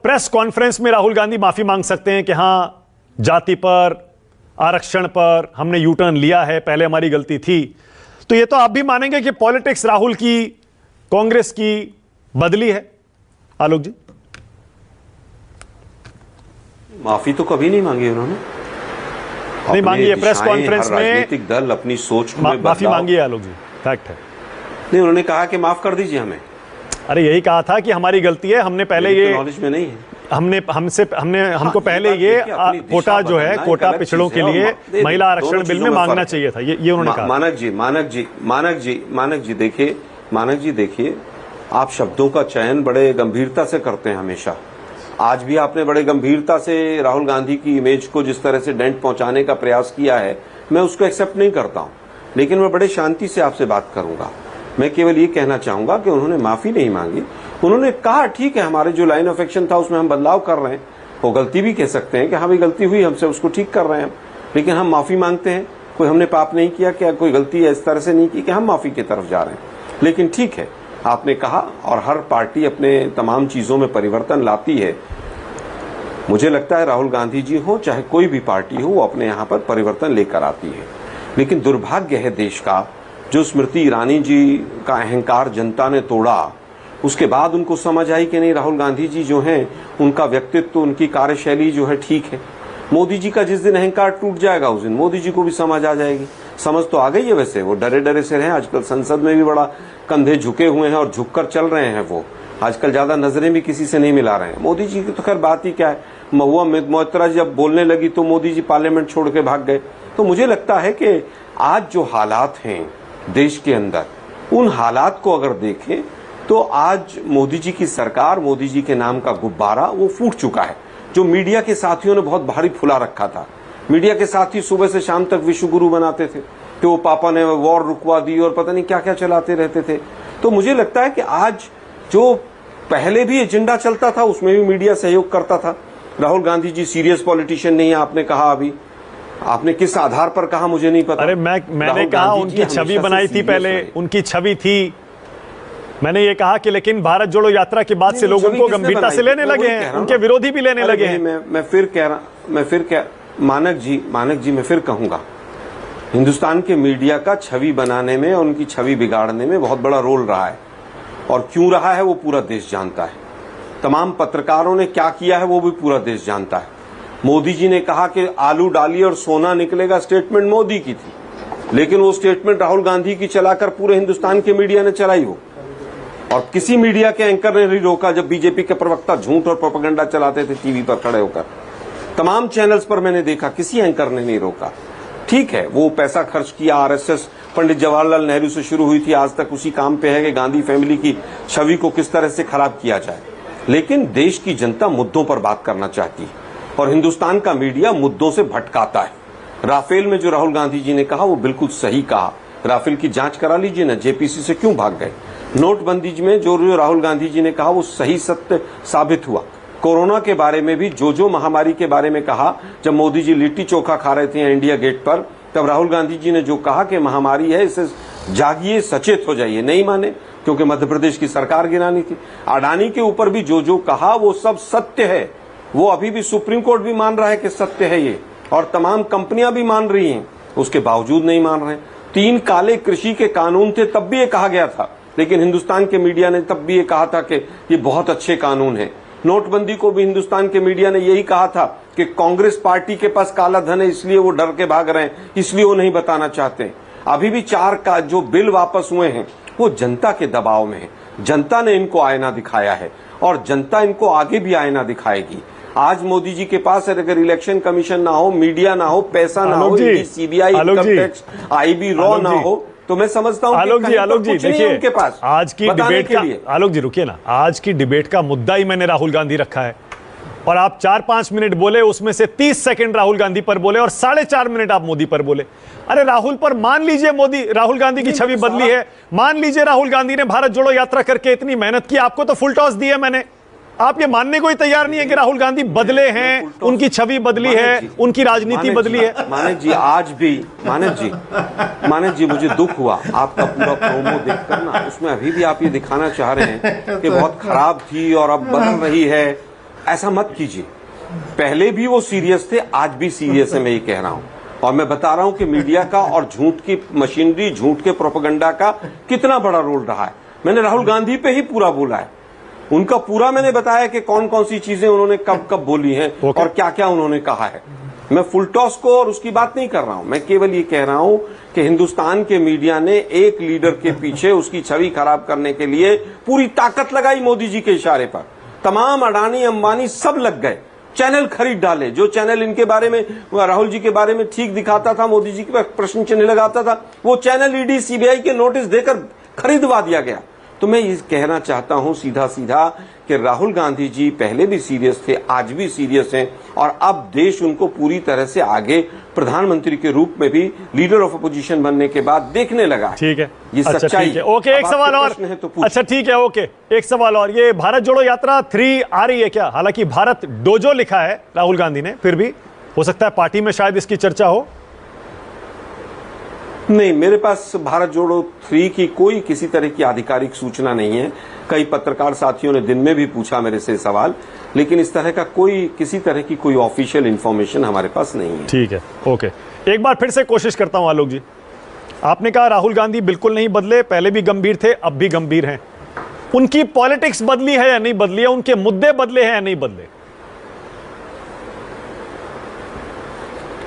Press conference में राहुल गांधी माफी मांग सकते हैं कि हां, जाति पर, आरक्षण पर हमने यू टर्न लिया है, पहले हमारी गलती थी। तो ये तो आप भी मानेंगे कि पॉलिटिक्स राहुल की, कांग्रेस की बदली है? आलोक जी, माफी तो कभी नहीं मांगी उन्होंने, नहीं मांगी है। प्रेस कॉन्फ्रेंस में राजनीतिक दल अपनी सोच में माफी मांगी है आलोक जी, फैक्ट है। नहीं, उन्होंने कहा कि माफ कर दीजिए हमें। अरे यही कहा था कि हमारी गलती है, हमने पहले ये नॉलेज में नहीं है, हमको पहले ये कोटा जो है, कोटा पिछड़ों के लिए महिला आरक्षण बिल में मांगना चाहिए था, ये उन्होंने कहा। मानक जी देखिए, आप शब्दों का चयन बड़े गंभीरता से करते हैं हमेशा। आज भी आपने बड़े गंभीरता से राहुल गांधी की इमेज को जिस तरह से डेंट पहुंचाने का प्रयास किया है, मैं उसको एक्सेप्ट नहीं करता हूं, लेकिन मैं बड़े शांति से आपसे बात करूंगा। मैं केवल ये कहना चाहूंगा कि उन्होंने माफी नहीं मांगी, उन्होंने कहा ठीक है, हमारे जो लाइन ऑफ एक्शन था उसमें हम बदलाव कर रहे हैं। वो गलती भी कह सकते हैं कि हाँ भाई गलती हुई हमसे, उसको ठीक कर रहे हैं हम, लेकिन हम माफी मांगते हैं। कोई हमने पाप नहीं किया, क्या कोई गलती इस तरह से नहीं की कि हम माफी की तरफ जा रहे हैं। लेकिन ठीक है, आपने कहा, और हर पार्टी अपने तमाम चीजों में परिवर्तन लाती है। मुझे लगता है राहुल गांधी जी हो चाहे कोई भी पार्टी हो, वो अपने यहाँ पर परिवर्तन लेकर आती है। लेकिन दुर्भाग्य है देश का, जो स्मृति ईरानी जी का अहंकार जनता ने तोड़ा, उसके बाद उनको समझ आई कि नहीं, राहुल गांधी जी जो हैं उनका व्यक्तित्व, उनकी कार्यशैली जो है ठीक है। मोदी जी का जिस दिन अहंकार टूट जाएगा उस दिन मोदी जी को भी समझ आ जाएगी। समझ तो आ गई है, वैसे वो डरे डरे से रहे। आजकल संसद में भी बड़ा कंधे झुके हुए हैं और झुककर चल रहे हैं। वो आजकल ज्यादा नजरें भी किसी से नहीं मिला रहे हैं। मोदी जी की तो खैर बात ही क्या है, महुआ मोइत्रा जब बोलने लगी तो मोदी जी पार्लियामेंट छोड़ के भाग गए। तो मुझे लगता है कि आज जो हालात हैं देश के अंदर, उन हालात को अगर देखें तो आज मोदी जी की सरकार, मोदी जी के नाम का गुब्बारा वो फूट चुका है। जो मीडिया के साथियों ने बहुत भारी फुला रखा था, मीडिया के साथी सुबह से शाम तक विश्व गुरु बनाते थे कि वो पापा ने वॉर रुकवा दी और पता नहीं क्या क्या चलाते रहते थे। तो मुझे लगता है कि आज जो पहले भी एजेंडा चलता था उसमें भी मीडिया सहयोग करता था। राहुल गांधी जी सीरियस पॉलिटिशियन नहीं है, आपने कहा, अभी आपने किस आधार पर कहा मुझे नहीं पता। अरे मैंने कहा उनकी छवि बनाई थी, पहले उनकी छवि थी। मैंने ये कहा कि लेकिन भारत जोड़ो यात्रा के बाद से लोग उनको गंभीरता से लेने लगे हैं, उनके विरोधी भी लेने लगे हैं। मैं फिर कह मानक जी मैं फिर कहूंगा, हिंदुस्तान के मीडिया का छवि बनाने में और उनकी छवि बिगाड़ने में बहुत बड़ा रोल रहा है, और क्यों रहा है वो पूरा देश जानता है। तमाम पत्रकारों ने क्या किया है वो भी पूरा देश जानता है। मोदी जी ने कहा कि आलू डालिए और सोना निकलेगा, स्टेटमेंट मोदी की थी, लेकिन वो स्टेटमेंट राहुल गांधी की चलाकर पूरे हिंदुस्तान के मीडिया ने चलाई हो, और किसी मीडिया के एंकर ने नहीं रोका जब बीजेपी के प्रवक्ता झूठ और प्रोपेगेंडा चलाते थे टीवी पर खड़े होकर। तमाम चैनल्स पर मैंने देखा, किसी एंकर ने नहीं रोका। ठीक है, वो पैसा खर्च किया, आरएसएस पंडित जवाहरलाल नेहरू से शुरू हुई थी, आज तक उसी काम पे है कि गांधी फैमिली की छवि को किस तरह से खराब किया जाए। लेकिन देश की जनता मुद्दों पर बात करना चाहती है, और हिंदुस्तान का मीडिया मुद्दों से भटकाता है। राफेल में जो राहुल गांधी जी ने कहा वो बिल्कुल सही कहा। राफेल की जांच करा लीजिए ना, जेपीसी से क्यों भाग गए। नोटबंदी में जो राहुल गांधी जी ने कहा वो सही सत्य साबित हुआ। कोरोना के बारे में भी जो महामारी के बारे में कहा, जब मोदी जी लिट्टी चोखा खा रहे थे इंडिया गेट पर, तब राहुल गांधी जी ने जो कहा कि महामारी है, इससे जागिए, सचेत हो जाइए, नहीं माने क्योंकि मध्य प्रदेश की सरकार गिरानी थी। अडानी के ऊपर भी जो कहा वो सब सत्य है। वो अभी भी सुप्रीम कोर्ट भी मान रहा है कि सत्य है ये, और तमाम कंपनियां भी मान रही हैं, उसके बावजूद नहीं मान रहे। 3 काले कृषि के कानून थे, तब भी ये कहा गया था, लेकिन हिंदुस्तान के मीडिया ने तब भी ये कहा था कि ये बहुत अच्छे कानून हैं। नोटबंदी को भी हिंदुस्तान के मीडिया ने यही कहा था कि कांग्रेस पार्टी के पास काला धन है, इसलिए वो डर के भाग रहे हैं, इसलिए वो नहीं बताना चाहते। अभी भी 4 का जो बिल वापस हुए हैं वो जनता के दबाव में है। जनता ने इनको आईना दिखाया है, और जनता इनको आगे भी आईना दिखाएगी। आज मोदी जी के पास अगर इलेक्शन कमीशन ना हो, मीडिया ना हो, पैसा ना हो, CBI, income tax, IB raw ना हो, तो मैं समझता हूं आलोक जी देखिए, उनके पास आज की डिबेट का, आलोक जी रुकिए ना, आज की डिबेट का मुद्दा ही मैंने राहुल गांधी रखा है, और आप 4-5 मिनट बोले, उसमें से 30 सेकंड राहुल गांधी पर बोले और 4.5 मिनट आप मोदी पर बोले। अरे राहुल पर मान लीजिए राहुल गांधी की छवि बदली है, मान लीजिए राहुल गांधी ने भारत जोड़ो यात्रा करके इतनी मेहनत की, आपको तो फुल टॉस दी है मैंने, आप ये मानने को ही तैयार नहीं है कि राहुल गांधी बदले हैं, उनकी छवि बदली है, उनकी राजनीति बदली है। मानक जी आज भी, मानक जी मुझे दुख हुआ आपका पूरा प्रोमो देखकर ना, उसमें अभी भी आप ये दिखाना चाह रहे हैं कि बहुत खराब थी और अब बदल रही है। ऐसा मत कीजिए। पहले भी वो सीरियस थे, आज भी सीरियस है, मैं ये कह रहा हूं। और मैं बता रहा हूं कि मीडिया का और झूठ की मशीनरी, झूठ के प्रोपेगेंडा का कितना बड़ा रोल रहा है। मैंने राहुल गांधी पे ही पूरा बोला है, उनका पूरा मैंने बताया कि कौन कौन सी चीजें उन्होंने कब कब बोली हैं और क्या क्या उन्होंने कहा है। मैं फुल टॉस को और उसकी बात नहीं कर रहा हूं, मैं केवल ये कह रहा हूं कि हिंदुस्तान के मीडिया ने एक लीडर के पीछे उसकी छवि खराब करने के लिए पूरी ताकत लगाई मोदी जी के इशारे पर। तमाम अडानी अंबानी सब लग गए, चैनल खरीद डाले। जो चैनल इनके बारे में, राहुल जी के बारे में ठीक दिखाता था, मोदी जी के प्रश्न चिन्ह लगाता था, वो चैनल ईडी सीबीआई के नोटिस देकर खरीदवा दिया गया। तो मैं ये कहना चाहता हूं सीधा सीधा कि राहुल गांधी जी पहले भी सीरियस थे, आज भी सीरियस हैं, और अब देश उनको पूरी तरह से आगे प्रधानमंत्री के रूप में भी लीडर ऑफ अपोजिशन बनने के बाद देखने लगा। ठीक है, ये अच्छा, सच्चाई है। ओके, एक सवाल और। तो अच्छा ठीक है, ओके, एक सवाल और। ये भारत जोड़ो यात्रा 3 आ रही है क्या? हालांकि भारत डोजो लिखा है राहुल गांधी ने, फिर भी हो सकता है पार्टी में शायद इसकी चर्चा हो। नहीं, मेरे पास भारत जोड़ो 3 की कोई किसी तरह की आधिकारिक सूचना नहीं है। कई पत्रकार साथियों ने दिन में भी पूछा मेरे से सवाल, लेकिन इस तरह का कोई किसी तरह की कोई ऑफिशियल इंफॉर्मेशन हमारे पास नहीं है। ठीक है, ओके। एक बार फिर से कोशिश करता हूं आलोक जी, आपने कहा राहुल गांधी बिल्कुल नहीं बदले, पहले भी गंभीर थे, अब भी गंभीर हैं। उनकी पॉलिटिक्स बदली है या नहीं बदली है? उनके मुद्दे बदले हैं या नहीं बदले?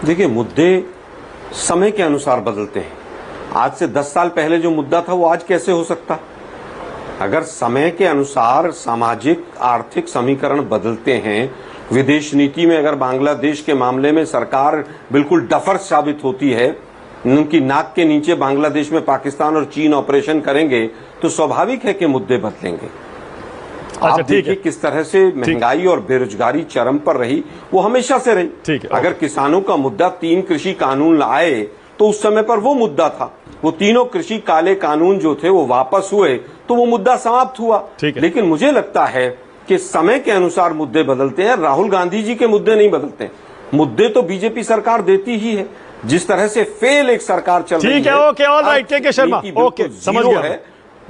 देखिए, मुद्दे समय के अनुसार बदलते हैं। आज से 10 साल पहले जो मुद्दा था वो आज कैसे हो सकता? अगर समय के अनुसार सामाजिक आर्थिक समीकरण बदलते हैं, विदेश नीति में अगर बांग्लादेश के मामले में सरकार बिल्कुल डफर साबित होती है, उनकी नाक के नीचे बांग्लादेश में पाकिस्तान और चीन ऑपरेशन करेंगे, तो स्वाभाविक है कि मुद्दे बदलेंगे। आप देखिए किस तरह से महंगाई और बेरोजगारी चरम पर रही, वो हमेशा से रही। ठीक है, अगर किसानों का मुद्दा 3 कृषि कानून आए तो उस समय पर वो मुद्दा था, वो तीनों कृषि काले कानून जो थे वो वापस हुए तो वो मुद्दा समाप्त हुआ। लेकिन मुझे लगता है कि समय के अनुसार मुद्दे बदलते हैं, राहुल गांधी जी के मुद्दे नहीं बदलते। मुद्दे तो बीजेपी सरकार देती ही है, जिस तरह से फेल एक सरकार चल रही है। ठीक है, ओके, ऑलराइट, के शर्मा, ओके, समझ गया है।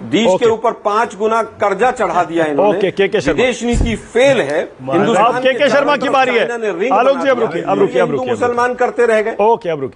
देश के ऊपर 5 गुना कर्जा चढ़ा दिया इन्होंने। ओके, के शर्मा, विदेश नीति फेल है। हिंदुस्तान के शर्मा की बारी है। आलोक जी अब रुकिए, मुसलमान करते रह गए। ओके, अब रुकिए।